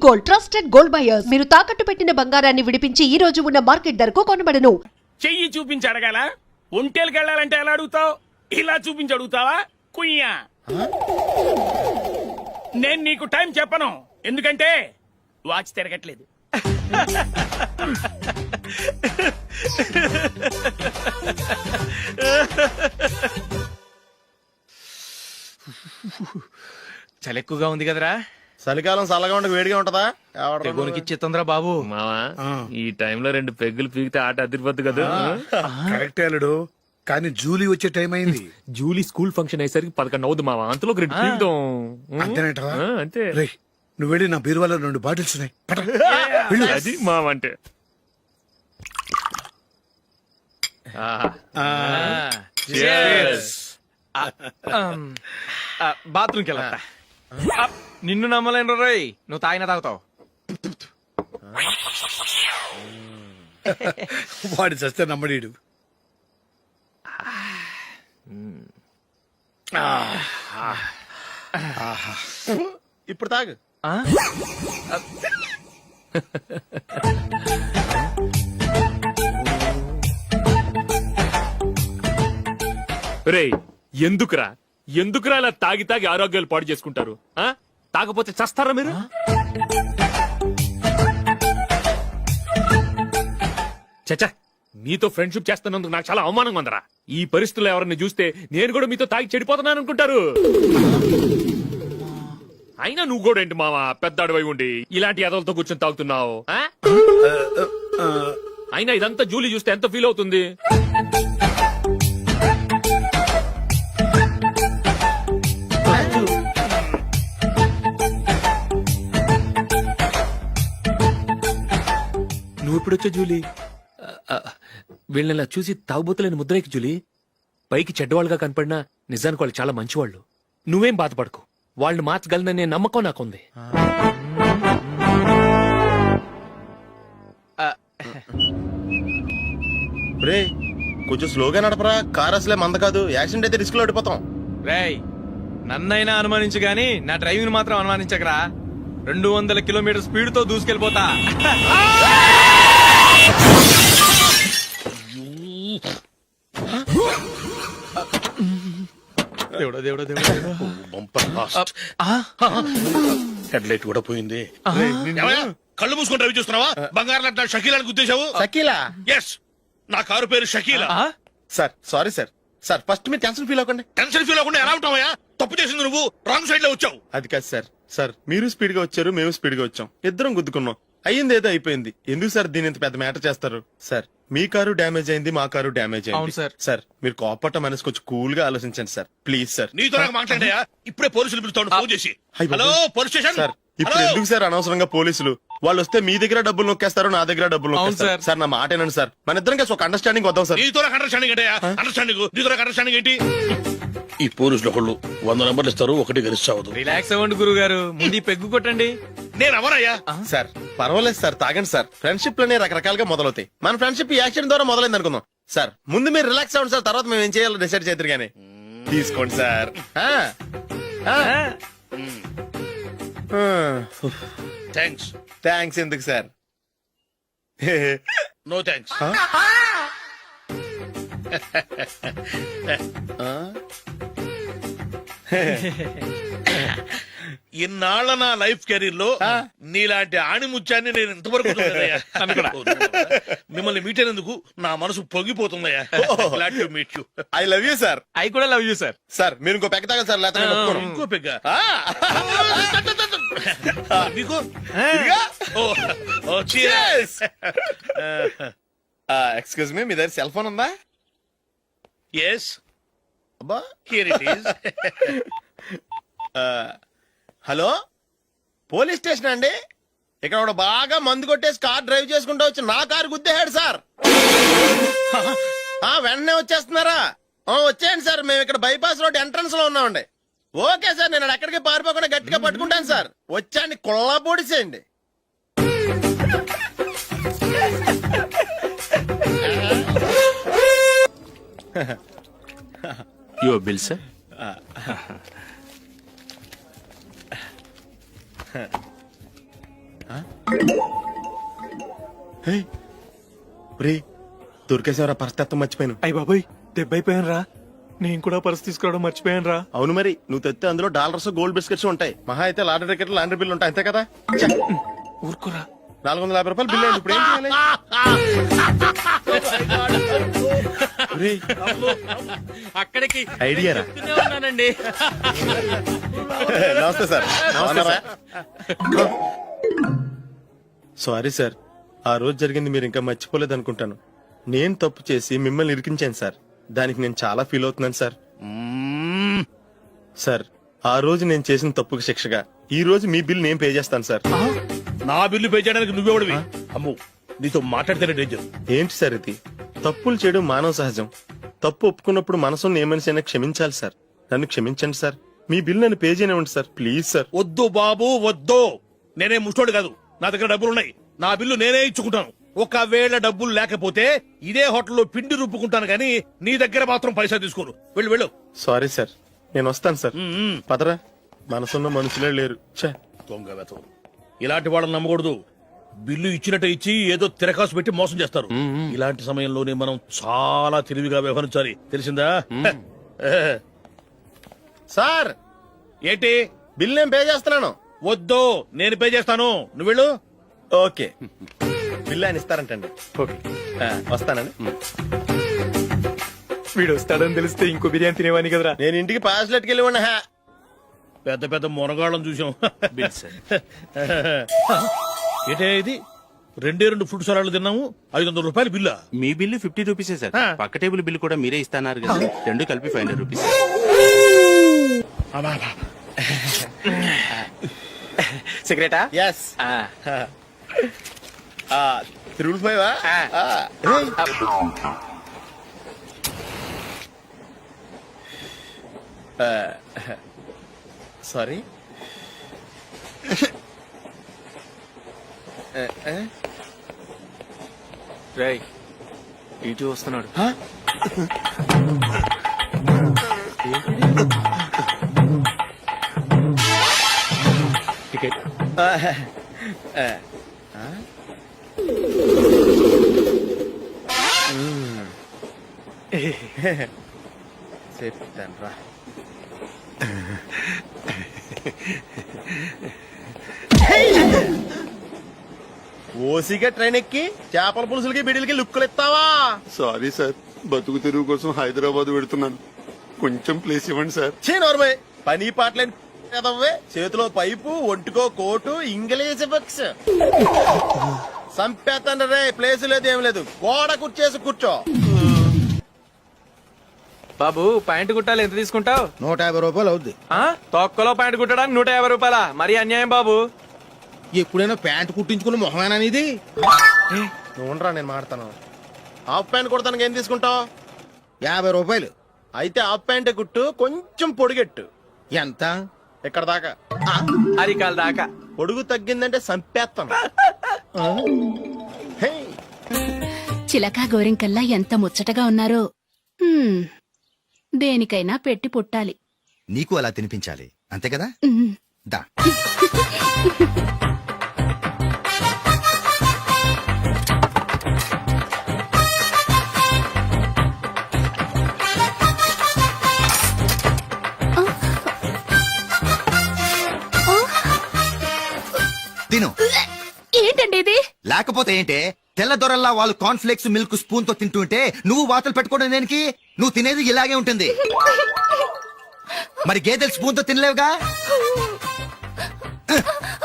Gold, trusted gold buyers. మీరు తాకట్టు పెట్టిన బంగారాన్ని విడిపించి ఈ రోజు ఉన్న మార్కెట్ ధరకు కొనబడను. చెయ్యి చూపించి అడగాల? ఒంటేలకు వెళ్ళాలంటే ఎలా అడుగుతావు? ఇలా చూపించి అడుగుతావా? కుయ్యా, నేను నీకు టైం చెప్పను, ఎందుకంటే వాచ్ తిరగట్లేదు. చలి ఎక్కువగా ఉంది కదరా. చలికాలం చల్లగా ఉండి వేడిగా ఉంటదా? తెగోనికి ఇచ్చేతుందిరా బాబు. మావా, ఈ టైంలో 2 పెగ్గులు పీకితే ఆట అదిరిపోద్దు కదా. కరెక్టే అల్లుడు, కానీ జూలీ వచ్చే టైం అయింది. జూలీ స్కూల్ ఫంక్షన్ అయ్యేసరికి 11 అవుద్ది మావా, అంతలో 2 పీకుదాం. అంతేనేటవా? అంతే. రేయ్, నువ్వు వెళ్ళి నా బీరువాలో 2 బాటిల్స్ ఉన్నాయి, పట. అది మావా అంటే. బాత్రూమ్కి వెళ్ళా. నిన్ను నమ్మలేను రోయ్, నువ్వు తాగినా తాగుతావు. వాడి చస్తే నమ్మడీడు. ఇప్పుడు తాగు. రేయ్, ఎందుకురా ఇలా తాగి తాగి ఆరోగ్యాలు పాడు చేసుకుంటారు? తాగపోతే చస్తారా మీరు? చచ్చా, మీతో ఫ్రెండ్షిప్ చేస్తున్నందుకు నాకు చాలా అవమానంగా ఉందరా. ఈ పరిస్థితుల్లో ఎవరిని చూస్తే నేను కూడా మీతో తాగి చెడిపోతున్నాను అనుకుంటారు. అయినా నువ్వు కూడా ఏంటి మావా, పెద్ద అడవై ఉండి ఇలాంటి ఎదలతో కూర్చొని తాగుతున్నావు? అయినా ఇదంతా జూలీ చూస్తే ఎంత ఫీల్ అవుతుంది? నువ్వు ఇప్పుడొచ్చా జూలీ? వీళ్ళని చూసి తాగుబోతులేని ముద్రేకి జూలీ. పైకి చెడ్డవాళ్ళుగా కనపడినా నిజానికి వాళ్ళు చాలా మంచివాళ్ళు. నువ్వేం బాధపడకు, వాళ్ళని మార్చగలననే నమ్మకం నాకుంది. రే, కొంచెం స్లోగా నడపరా, కార్ అసలే మంద కాదు. యాక్సిడెంట్ అయితే రిస్క్ లో ఓడిపోతాం. రేయ్, నన్నైనా అనుమానించు గాని నా డ్రైవింగ్ మాత్రం అనుమానించకరా. 200 కిలోమీటర్ స్పీడ్ తో దూసుకెళ్ళిపోతా. దేవుడా దేవుడా దేవుడా, హెడ్ లైట్ కూడా పోయింది. కళ్ళు మూసుకొని రవి చూస్తున్నావా? బంగారం లాంటి షకీలాని గుర్తించావు? షకీలా? ఎస్, నా కారు పేరు Shakeela. Sir sorry sir. Sir first మీరు టెన్షన్ ఫీల్ అవ్వకండి. టెన్షన్ ఫీల్ అవ్వకుండా ఎలా ఉంటావా? తప్పు చేసింది నువ్వు, రాంగ్ సైడ్ లో వచ్చావు. అది కాదు సార్. సార్ మీరు స్పీడ్ గా వచ్చారు, మేము స్పీడ్ గా వచ్చాం, ఇద్దరం గుద్దుకున్నాం. అయ్యింది ఏదో అయిపోయింది. ఎందుకు సార్ దీని ఇంత పెద్ద మ్యాటర్ చేస్తారు? సార్ మీ కారు డ్యామేజ్ అయింది, మా కారు డ్యామేజ్ అవును అయింది. సార్. సార్ మీరు కోపట్ట మనసు కొంచెం కూల్ గా ఆలోచించండి సార్, ప్లీజ్ సార్. నీతో నాకు మాట్లాడాయా? ఇప్పుడే పోలీసులు పిలుస్తాను, ఫోన్ చేసి. అయ్ బాబోయ్. Hello police station. సార్ ఇప్పుడు ఎందుకు సార్ అనవసరంగా పోలీసులు? వాళ్ళు వస్తే మీ దగ్గర డబ్బులు నొక్కేస్తారు, నా దగ్గర డబ్బులు అవును నొక్కేస్తారు. సార్. సార్ నా మాట ఏనండి సార్, మన ఇద్దరం కలిసి ఒక అండర్స్టాండింగ్ వద్దాం సార్. నీతో నాకు అండర్స్టాండింగ్ ఏంటయ్యా? అండర్స్టాండింగ్ నీతో నాకు అండర్స్టాండింగ్ ఏంటి? ఈ పోలీసులు ఒకళ్ళు 100 నెంబర్లు ఇస్తారు, ఒకటి గెలిచావదు. రిలాక్స్ అవ్వండి గురువు గారు, ముందు ఈ పెగ్గు కొట్టండి. నేను ఎవరయ్యా? సార్ పర్వాలేదు సార్, తాగండి సార్. ఫ్రెండ్షిప్ లోనే రకరకాలుగా మొదలవుతాయి. మన ఫ్రెండ్షిప్ ఈ యాక్సిడెంట్ ద్వారా మొదలైంది అనుకుందాం. సార్ ముందు మీరు రిలాక్స్ అవ్వండి సార్, తర్వాత మేము ఏం చేయాలో డిసైడ్ చేద్దరు గానీ. తీసుకోండి సార్. థ్యాంక్స్. థ్యాంక్స్ ఎందుకు సార్? No thanks. ఇన్నాళ్ళ నా లైఫ్ కెరీర్ లో నీలాంటి ఆణిముత్యాన్ని నేను ఇంతవరకు చూడలేదయ్యా. మిమ్మల్ని మీట్ అయినందుకు నా మనసు పొంగిపోతుందయ్యా. Glad to meet you. I love you sir. I కూడా లవ్ యూ సార్. సార్ మీరు ఇంకో పెక్క తాగండి సార్, లేకపోతే నేను ఒప్పుకోను. ఇంకో పెగ్గ మీకు? ఇదిగా. cheers. ఎక్స్క్యూజ్ మీ, మీ దగ్గర సెల్ ఫోన్ ఉందా? Yes, అబ్బా. here it is. Hello, police station అండి. ఇక్కడ ఒకడు బాగా మందు కొట్టేసి కార్ డ్రైవ్ చేసుకుంటూ వచ్చి నా కారు గుద్దేశాడు సార్. వెంటనే వచ్చేస్తున్నారా? వచ్చేయండి సార్, మేము ఇక్కడ బైపాస్ రోడ్ ఎంట్రన్స్ లో ఉన్నామండి. ఓకే సార్, నేను ఎక్కడికి పారిపోకుండా గట్టిగా పట్టుకుంటాను సార్. వచ్చాండి, కుళ్ళా పొడిసేయండి. Your bill sir. రే దొరికేసేవరా పరిస్థితి మర్చిపోయాను. అయ్య బాబాయ్ దెబ్బైపోయాను రా. నేను కూడా పర్స్ తీసుకురావడం మర్చిపోయాను రా. అవును మరి నువ్వు తెస్తే అందులో డాలర్స్ గోల్డ్ బిస్కెట్స్ ఉంటాయి. మహా అయితే లాటరీ టికెట్ లాండ్రీ బిల్లు ఉంటాయి అంతే కదా. ఊరుకోరా. 450 రూపాయలు బిల్లు అయింది. ఇప్పుడు ఏం చేయాలి? రేయ్, అక్కడికి ఐడియా రా. ఉన్నానండి. నమస్తే సార్. సారీ సార్, ఆ రోజు జరిగింది మీరు ఇంకా మర్చిపోలేదు అనుకుంటాను. నేను తప్పు చేసి మిమ్మల్ని ఇరికించాను సార్. దానికి నేను చాలా ఫీల్ అవుతున్నాను సార్. సార్ ఆ రోజు నేను చేసిన తప్పుకి శిక్షగా ఈ రోజు మీ బిల్ నేను పే చేస్తాను సార్. నా బిల్లు పే చేయడానికి నువ్వెవడివి? అమ్ము నీతో మాట్లాడితేనే డేంజర్. ఏంటి సార్ ఇది? తప్పులు చేయడం మానవ సహజం. తప్పు ఒప్పుకున్నప్పుడు మనసుని ఏ మనిషి అయినా క్షమించాలి సార్. నన్ను క్షమించండి సార్. మీ బిల్ నన్ను పే చేయనివ్వండి సార్ ప్లీజ్ సార్. వద్దు బాబు వద్దు. నేనే ముష్టోడు కాదు, నా దగ్గర డబ్బులున్నాయి. నా బిల్లు నేనే ఇచ్చుకుంటాను. ఒకవేళ డబ్బులు లేకపోతే ఇదే హోటల్లో పిండి రుబ్బుకుంటాను గానీ నీ దగ్గర మాత్రం పైసా తీసుకోను. వెళ్ళు వెళ్ళు. సారీ సార్, నేను వస్తాను సార్. పదరా, మనసున్న మనుషులే లేరు. ఛే, దొంగ వెతవు. ఇలాంటి వాళ్ళని నమ్మకూడదు. బిల్లు ఇచ్చినట్టు ఇచ్చి ఏదో తిరకాసు పెట్టి మోసం చేస్తారు. ఇలాంటి సమయంలోనే మనం చాలా తెలివిగా వ్యవహరించాలి, తెలిసిందా? సార్ ఏంటి? బిల్ నేను పే చేస్తున్నాను. వద్దు, నేను పే చేస్తాను. నువ్వు వెళ్ళు. ఓకే, బిల్ ఆయన ఇస్తారంటండి. ఓకే. వస్తానండి. వీడు వస్తాడని తెలిస్తే ఇంకో బిర్యానీ తినేవాని కదరా. నేను ఇంటికి పాస్లెట్కి వెళ్ళి ఉన్నా. పెద్ద పెద్ద మునగాళ్ళం చూసాం. ఏంటే ఇది? 2 ఫ్రూట్ సలాడ్లు తిన్నాము, 500 రూపాయలు బిల్లా? మీ బిల్లు 50 రూపీసే సార్. పక్క టేబుల్ బిల్లు కూడా మీరే ఇస్తాన్నారు కదా. రెండు కలిపి 500 రూపీస్. సిగరెటా? ఎస్. 355 సారీ. రేయ్ ఇటు వస్తున్నాడు. టికెట్. చెప్తాను రా. ఓసిగా ట్రైన్ ఎక్కి చేపల పులుసులకి బిడిలకి లుక్కులు ఇస్తావా? సారీ సార్, బతుకు తెరువు కోసం హైదరాబాద్ పెడుతున్నాను. కొంచెం ప్లేస్ ఇవ్వండి సార్. నోర్మే, పని పాటలేని కదవ్వే. చేతిలో పైపు, ఒంటికో కోటు, ఇంగ్లీష్ బుక్స్. సంపేతండ్రి రే, ప్లేస్ లేదు ఏం లేదు. గోడ కుర్చేసి కూర్చో. బాబు ప్యాంటు కుట్టాలి, ఎంత తీసుకుంటావు? 150 రూపాయలు అవుద్ది. తొక్కలో ప్యాంటు కుట్టడానికి 150 రూపాయల? మరీ అన్యాయం బాబు. ఎప్పుడైనా ప్యాంట్ కుట్టించుకున్న మొహమేనా ఇది? నువ్వురా, నేను మాడతాను. హాఫ్ ప్యాంట్ కుడతానికి ఏం తీసుకుంటావు? 50 రూపాయలు. అయితే హాఫ్ ప్యాంటే కుట్టు, కొంచెం పొడిగెట్టు. ఎంత? ఇక్కడ దాకా. అరికాల దాకా. పొడుగు తగ్గిందంటే సంపేస్తాను. హే, చిలకా గోరింకల్లా ఎంత ముచ్చటగా ఉన్నారో. దేనికైనా పెట్టి పుట్టాలి. నీకు అలా తినిపించాలి అంతే కదా. దా. తిను. ఏంటండి ఇది? లేకపోతే ఏంటే, తెల్లదొరల్లా వాళ్ళు కార్న్ఫ్లేక్స్ మిల్క్ స్పూన్ తో తింటుంటే నువ్వు వాతలు పెట్టుకోవడం దేనికి? నువ్వు తినేది ఇలాగే ఉంటుంది. మరి గేదెలు స్పూన్ తో తినలేవుగా.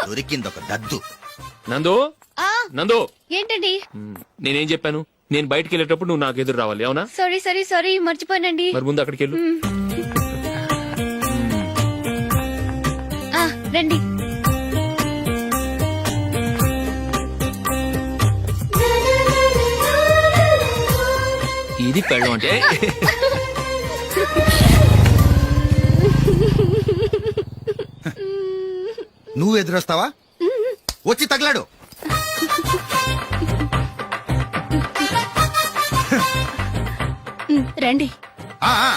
దొరికిందొక దద్దు. నందు, నందు, ఏంటండి? నేనేం చెప్పాను? నేను బయటికి వెళ్ళేటప్పుడు నువ్వు నాకు ఎదురు రావాలి, అవునా? సారీ మర్చిపోయానండి. మరి ముందు అక్కడికి వెళ్ళు. రండి. ఇది పెళ్ళం అంటే. నువ్వు ఎదురొస్తావా? వచ్చి తగలాడు. రండి. ఆ, ఆ.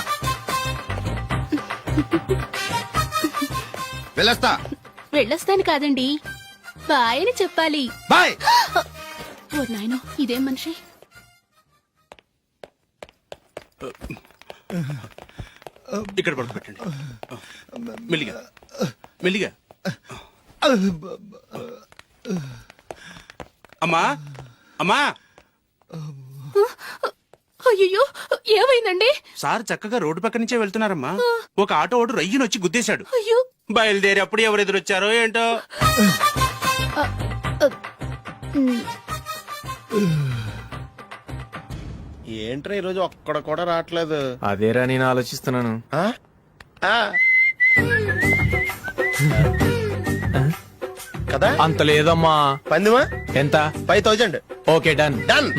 వెళ్ళొస్తా. వెళ్ళొస్తాను కాదండి, బాయ్ అని చెప్పాలి. బాయ్. ఓ నాయనో, ఇదేం మనిషి. ఇక్కడ పడుకోబెట్టండి. మెల్లిగా మెల్లిగా. అమ్మా అమ్మా, అయ్యో, ఏమైందండి? సార్ చక్కగా రోడ్డు పక్క నుంచే వెళ్తున్నారమ్మా. ఒక ఆటో ఓడు రయ్యను వచ్చి గుద్దేశాడు. అయ్యో, బయలుదేరి అప్పుడు ఎవరు ఎదురొచ్చారో ఏంటో. ఏంట్రా ఈరోజు ఒక్కడ కూడా రావట్లేదు. అదేరా నేను ఆలోచిస్తున్నాను. ఆ? ఆ. కదా అంత లేదమ్మా. పందిమా ఎంత? 5000. Okay done. డన్.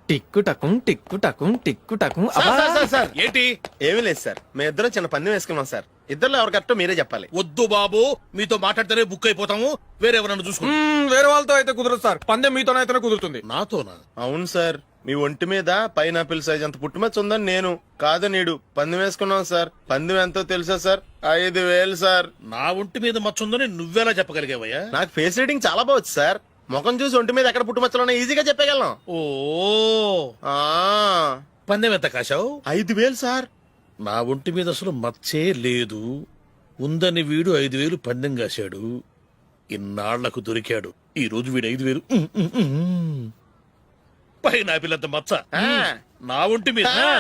టిక్కు టకుం టిక్కు టకుం టిక్కు టకుం. సార్ ఏంటి? ఏమీ లేదు సార్, మేము ఇద్దరం చిన్న పందెం వేసుకున్నాం సార్. ఇద్దరు ఎవరు కరెక్టో మీరే చెప్పాలి. వద్దు బాబు, మీతో మాట్లాడితేనే బుక్ అయిపోతాము. వేరెవరన్నా చూసుకో. వేరే వాళ్ళతో అయితే కుదరదు సార్, పందెం మీతోనైతేనే కుదురుతుంది. నాతోనా? అవును సార్, మీ ఒంటి మీద పైనాపిల్ సైజ్ అంత పుట్టుమచ్చ ఉందని నేను కాదు నీడు పందెం వేసుకున్నాం సార్. పందెం ఎంతో తెలుసా సార్? 5000 సార్. నా ఒంటి మీద మచ్చుందని నువ్వెలా చెప్పగలిగావయ్యా? నాకు ఫేస్ రీడింగ్ చాలా బాగుంది సార్. ముఖం చూసి ఒంటి మీద ఎక్కడ పుట్టుమచ్చలో ఈజీగా చెప్పగలను. ఓ, ఆ, పందెం ఎంత కాశావు? 5000 సార్. నా ఒంటి మీద అసలు మచ్చే లేదు. ఉందని వీడు 5000 పందెం కాశాడు. ఇన్నాళ్లకు దొరికాడు. ఈ రోజు వీడు 5000. పైన పిల్లంత మచ్చ ఆ. నా ఒంటి మీద. ఆ.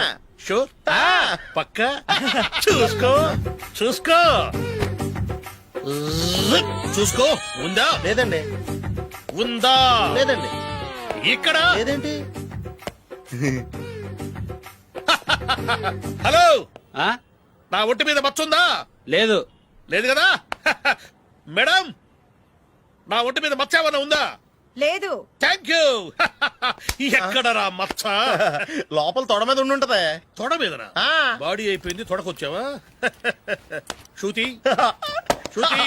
షూర్? ఆ. పక్క చూసుకో చూసుకో చూసుకో. ఉందా? లేదండి. ఉందా? లేదండి. ఇక్కడ లేదేంటి? హలో, ఆ? నా ఒంటి మీద మచ్చుందా? లేదు. లేదు కదా? మేడం, నా ఒంటి మీద మచ్చ ఏమన్నా ఉందా? లేదు. Thank you. ఎక్కడరా మచ్చ? లోపల తొడ మీద ఉండుంటదే. తొడ మీదనా? ఆ. బాడీ అయిపోయింది, తొడకొచ్చావా? శృతి శృతి.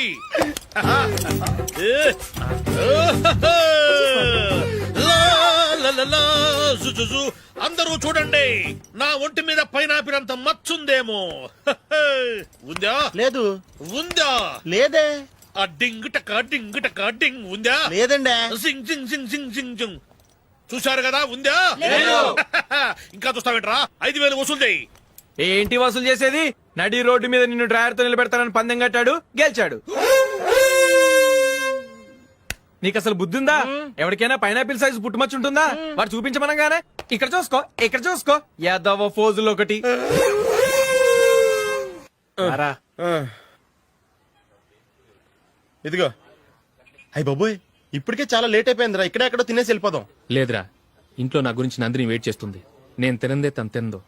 అందరూ చూడండి, నా ఒంటి మీద పైనాపిల్ అంత మచ్చుందేమో. ఉందా? లేదు. ఉందా? లేదే. ఆ డింగ్ టక డింగ్ టక డింగ్ ఉందా? లేదండి. సింగ్ సింగ్ సింగ్ సింగ్ సింగ్ సింగ్. చూశారు కదా? ఉందా? ఇంకా చూస్తావేంట్రా? 5000 వసూలు చేయి. ఏంటి వసూలు చేసేది? నడి రోడ్డు మీద నిన్ను డ్రైవర్ తో నిలబెడతానని పందెం కట్టాడు, గెలిచాడు. నీకు అసలు బుద్ధి ఉందా? ఎవరికైనా పైనాపిల్ సైజ్ పుట్టుమచ్చు ఉంటుందా? వాడు చూపించమనగానే ఇక్కడ చూసుకో, ఇక్కడ చూసుకో, యాదవ ఫోజులు ఒకటి. రా. ఇదిగో. అయ్య బాబోయ్, ఇప్పటికే చాలా లేట్ అయిపోయిందిరా. ఇక్కడే ఎక్కడో తినేసి వెళ్ళిపోదాం. లేదురా, ఇంట్లో నా గురించి నందిని వెయిట్ చేస్తుంది. నేను తినందే తను తిందో.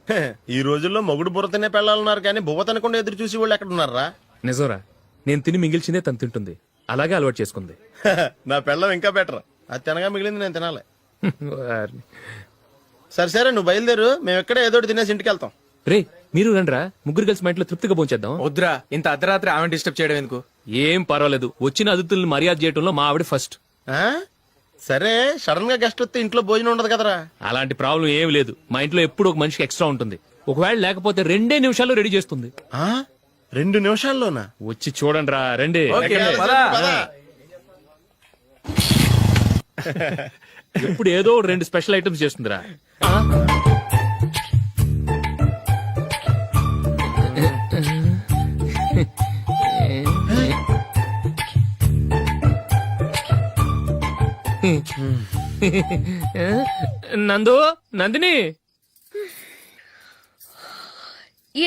హే, ఈ రోజుల్లో మొగుడు బుర్ర తినే పెళ్ళాలన్నారు కానీ బువ్వ తినకుండా ఎదురు చూసి వాళ్ళు ఎక్కడ ఉన్నారా? నిజంరా, నేను తిని మిగిల్చిందే తను తింటుంది. అలాగే అలవాటు చేసుకుంది. నా పెళ్ళం ఇంకా బెటర్. అది తినగా మిగిలింది నేను తినాలి. వారిని. సరే సరే, నువ్వు బయలుదేరు. మేము ఎక్కడే ఏదో ఒకటి తినేసి ఇంటికి వెళ్తాం. రే, మీరు రండిరా, ముగ్గురు కలిసి మా ఇంట్లో తృప్తిగా పోంచేద్దాం. వద్దురా, ఇంత అర్ధరాత్రి ఆమె డిస్టర్బ్ చేయడం ఎందుకు? ఏం పర్వాలేదు, వచ్చిన అతిథుల్ని మర్యాద చేయడంలో మా ఆవిడ ఫస్ట్. ఆ? సరే, సడన్ గా గెస్ట్ వస్తే ఇంట్లో భోజనం ఉండదు కదరా. అలాంటి ప్రాబ్లం ఏమి లేదు. మా ఇంట్లో ఎప్పుడు ఒక మనిషికి ఎక్స్ట్రా ఉంటుంది. ఒకవేళ లేకపోతే 2 నిమిషాల్లో రెడీ చేస్తుంది. ఆ? 2 నిమిషాల్లోనా? వచ్చి చూడండి రా, రండి. ఓకే, ఎక్కడ? పద. పద. ఎప్పుడు ఏదో 2 స్పెషల్ ఐటమ్స్ చేస్తుందిరా. నందు, నందిని.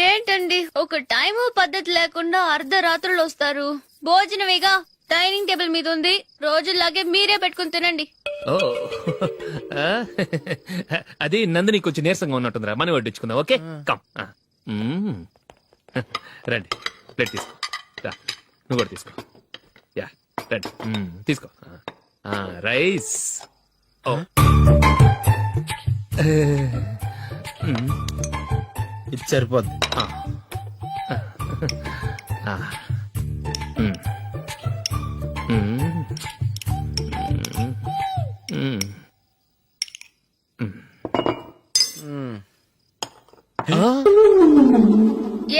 ఏంటండి, ఒక టైం పద్ధతి లేకుండా అర్ధరాత్రులు వస్తారు. భోజనమేగా డైనింగ్ టేబుల్ మీద ఉంది. రోజుల్లాగే మీరే పెట్టుకుని తినండి. ఓ, అది నందిని కొంచెం నీరసంగా ఉన్నట్టుందిరా. మనీ వడ్డించుకుందాం. Okay, come. రండి, ప్లేట్ తీసుకో. రా, నువ్వు కూడా తీసుకో. యా, రండి. తీసుకో. రైస్. ఓ, ఇది సరిపోద్ది.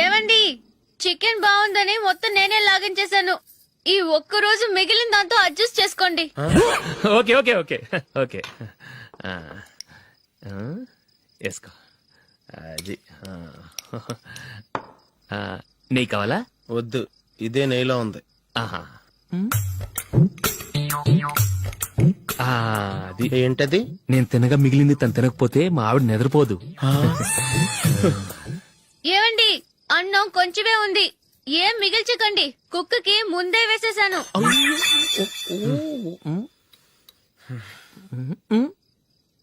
ఏమండి, చికెన్ బాగుందని నేనే లాగించేశాను. ఈ ఒక్క రోజు మిగిలిన దాంతో అడ్జస్ట్ చేసుకోండి. ఓకే ఓకే ఓకే ఓకే వేసుకో అది నెయ్యి కావాలా? వద్దు, ఇదే నెయ్యిలో ఉంది. ఆహా. ఆ, అది ఏంటది? నేను తినగా మిగిలింది తను తినకపోతే మా ఆవిడ నిద్రపోదు. ఏమండి, అన్నం కొంచెమే ఉంది, ఏం మిగిల్చకండి. కుక్కకి ముందే వేసేసాను.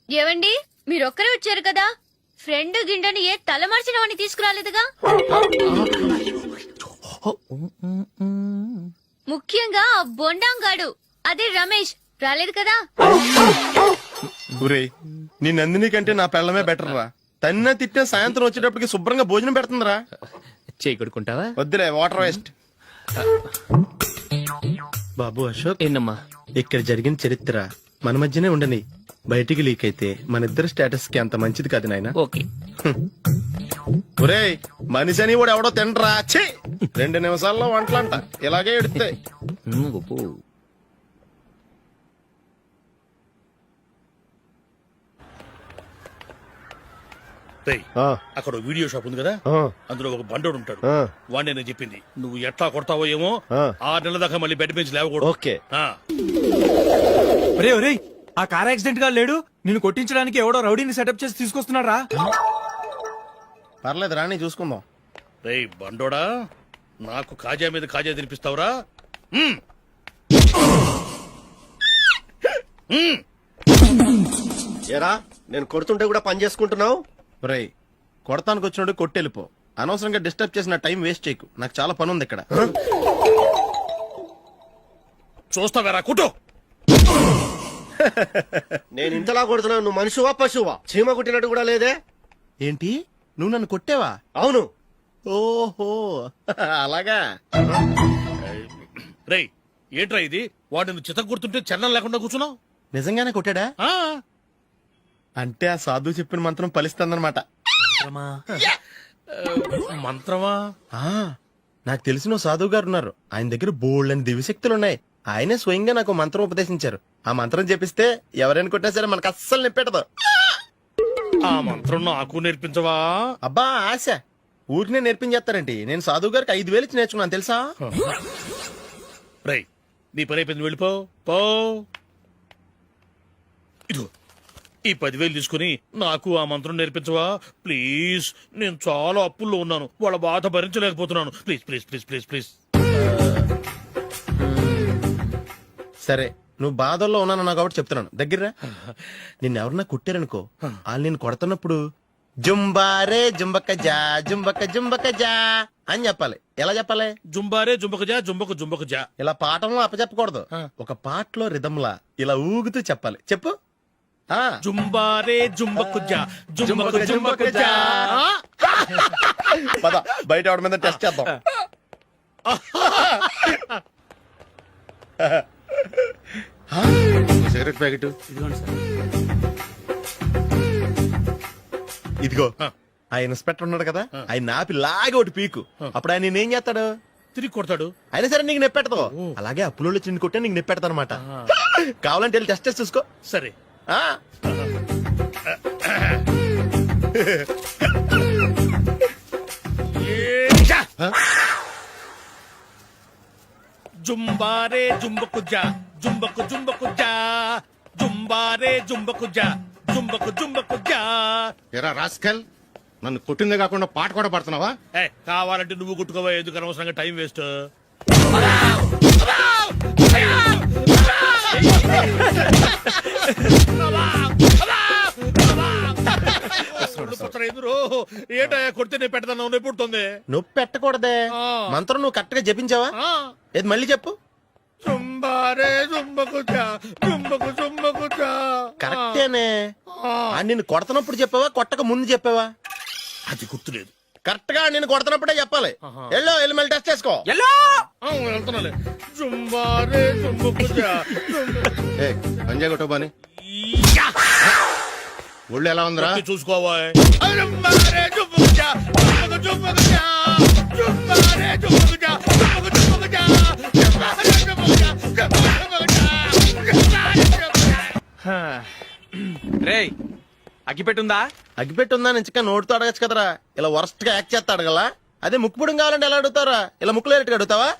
ఏవండి, మీరొక్కరే వచ్చారు కదా, ఫ్రెండ్ గిండెని ఏ తలమార్చిన వాడిని తీసుకురాలేదుగా? ముఖ్యంగా ఆ బొండాంగాడు, అదే రమేష్, రాలేదు కదా? ఒరేయ్, నీ నందిని కంటే నా పెళ్ళమే బెటర్ రా. తన్న తిట్టిన సాయంత్రం వచ్చేటప్పటికి శుభ్రంగా భోజనం పెడుతుందిరా. చేయి కొడుకుంటావా? వద్దులే, వాటర్ వేస్ట్. బాబు అశోక్, ఏంటమ్మా? ఇక్కడ జరిగిన చరిత్ర మన మధ్యనే ఉండని, బయటికి లీక్ అయితే మన ఇద్దరు స్టేటస్ కి అంత మంచిది కాదు నాయన. ఓకే. ఒరేయ్, మనిషి అని కూడా ఎవడో తినరా. ఛీ, 2 నిమిషాల్లో వంటలంట ఇలాగే ఎడితే. రేయ్, అక్కడ ఓ వీడియో షాప్ ఉంది కదా, అందులో ఒక బండోడు ఉంటాడు. వాడిని నేను చెప్పింది, నువ్వు ఎట్లా కొడతావో ఏమో, 6 నెలల దాకా మళ్ళీ బెడ్ బెంచ్ లేవకూడదు. ఓకే. ఆ. ఒరే ఒరే, ఆ కార్ యాక్సిడెంట్ గా లేడు, నిన్ను కొట్టించడానికి ఎవడో రౌడీని సెటప్ చేసి తీసుకొస్తున్నాడు రా. పర్లేదు రాని, చూసుకుందాం. రేయ్ బండోడా, నాకు కాజా మీద కాజా తినిపిస్తావురా? ఏరా, నేను కొడుతుంటే కూడా పని చేసుకుంటున్నావు? ఒరేయ్, కొడతానికి వచ్చినోడు కొట్టెళ్ళిపో. అనవసరంగా డిస్టర్బ్ చేసిన టైం వేస్ట్ చేయకు, నాకు చాలా పని ఉంది ఇక్కడ. చూస్తావేరా కుట్టు. నేను ఇంతలా కొడుతున్నావు, నువ్వు మనిషివా పశువా? చీమ కుట్టినట్టు కూడా లేదే. ఏంటి, నువ్వు నన్ను కొట్టేవా? అవును. ఓహో, అలాగా. రేయ్, ఏంట్రా ఇది? వాడు నువ్వు చిత్త గుర్తుంటే చలనం లేకుండా కూర్చున్నావు. నిజంగానే కొట్టాడా? అంటే ఆ సాధువు చెప్పిన మంత్రం ఫలిస్తుందన్నమాట. మంత్రమా? నాకు తెలిసిన ఓ సాధువు గారు ఉన్నారు, ఆయన దగ్గర బోల్డని దివ్యశక్తులు ఉన్నాయి. ఆయనే స్వయంగా నాకు మంత్రం ఉపదేశించారు. ఆ మంత్రం చెప్పిస్తే ఎవరైనా కొట్టినా సరే మనకు అస్సలు నిప్పెట్టదు. ఆ మంత్రం నాకు నేర్పించవా? అబ్బా ఆశ, ఊరినే నేర్పించేస్తారండి. నేను సాధువు గారికి 5,000 ఇచ్చి నేర్చుకున్నాను తెలుసా? రేయ్, నీ పని అయిపోయింది, వెళ్ళిపో. పో. ఇదిగో ఈ 10,000 తీసుకుని నాకు ఆ మంత్రం నేర్పించవా ప్లీజ్? నేను చాలా అప్పుల్లో ఉన్నాను, వాళ్ళ బాధ భరించలేకపోతున్నాను. Please please please please please. సరే, నువ్వు బాధల్లో ఉన్నాను నాకు కాబట్టి చెప్తున్నాను. దగ్గర నిన్నెవరన్నా కుట్టారనుకో, వాళ్ళు నేను కొడుతున్నప్పుడు జుంబారే జుంబక జా జుంబక జుంబక జా అని చెప్పాలి. ఎలా చెప్పాలి? జుంబారే జుంబకు జా జుంబకు జుంబకు జా. ఇలా పాఠంలో అప్పచెప్పకూడదు, ఒక పాటలో రిధంలా ఇలా ఊగుతూ చెప్పాలి. చెప్పు. జుంబారే జుంబకు జా జుంబకు జుంబకు జా. పద, బయట ఎవరి మీద టెస్ట్ చేద్దాం. సిగరెట్ ప్యాకెట్ ఇదిగో. ఆ ఇన్స్పెక్టర్ ఉన్నాడు కదా, ఆయన నాపి లాగే ఒకటి పీకు. అప్పుడు ఆయన నేనేం చేస్తాడు? తిరిగి కొడతాడు. అయినా సరే నీకు నెప్పెడతావు. అలాగే అప్పులో చిన్న కొట్టే నీకు నెప్పెడతా అనమాట. కావాలంటే వెళ్ళి టెస్ట్ చేసి చూసుకో. సరే. జుంబారే జుంబకు జా జుంబకు జుంబకు జా జుంబారే జుంబకు జా జుంబకు జుంబకు జా. ఎరా రాస్కల్, నన్ను కొట్టిందే కాకుండా పాట కూడా పడుతున్నావా? కావాలంటే నువ్వు కుట్టుకోవా, ఎందుకు అనవసరంగా టైం వేస్ట్. ఏంటయ్యా కొడితే నేను పెడతాను, నొప్పి పుడుతుంది. నొప్పి పెట్టకూడదే. మంత్రం నువ్వు కరెక్ట్ గా జపించావా? ఏది మళ్ళీ చెప్పు. జుంబారే జుంబకు జా జుంబకు జుంబకు జా. కరెక్టేనే. నిన్ను కొడుతున్నప్పుడు చెప్పావా, కొట్టక ముందు చెప్పావా? అది గుర్తులేదు. కరెక్ట్ గా నేను కొడుతున్నప్పుడే చెప్పాలి. వెళ్ళి మళ్ళీ టెస్ట్ చేసుకో. వెళ్తున్నాలే. జుంబారే జుంబకు జా. పంజాయ్ కొట్టబాని ఒళ్ళు ఎలా ఉందిరా చూసుకోవా. జుంబారే జుంబకు జా జుంబకు జుంబకు జా జుంబారే జుంబకు జా జుంబకు జుంబకు రేయ్ అగ్గిపెట్టుందా? అగ్గిపెట్టి ఉందా నుంచి నోటితో అడగచ్చు కదరా, ఇలా వరస్ట్ గా యాక్ట్ చేస్తా అడగలా. అదే ముక్కుపుడం కావాలంటే ఎలా అడుగుతారా, ఇలా ముక్కులేటట్టుగా అడుగుతావా?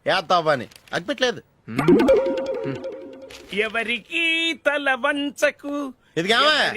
ఏత్తావా అని అగ్గిపెట్టలేదు. ఎవరికి తల వంచకు ఇది కావా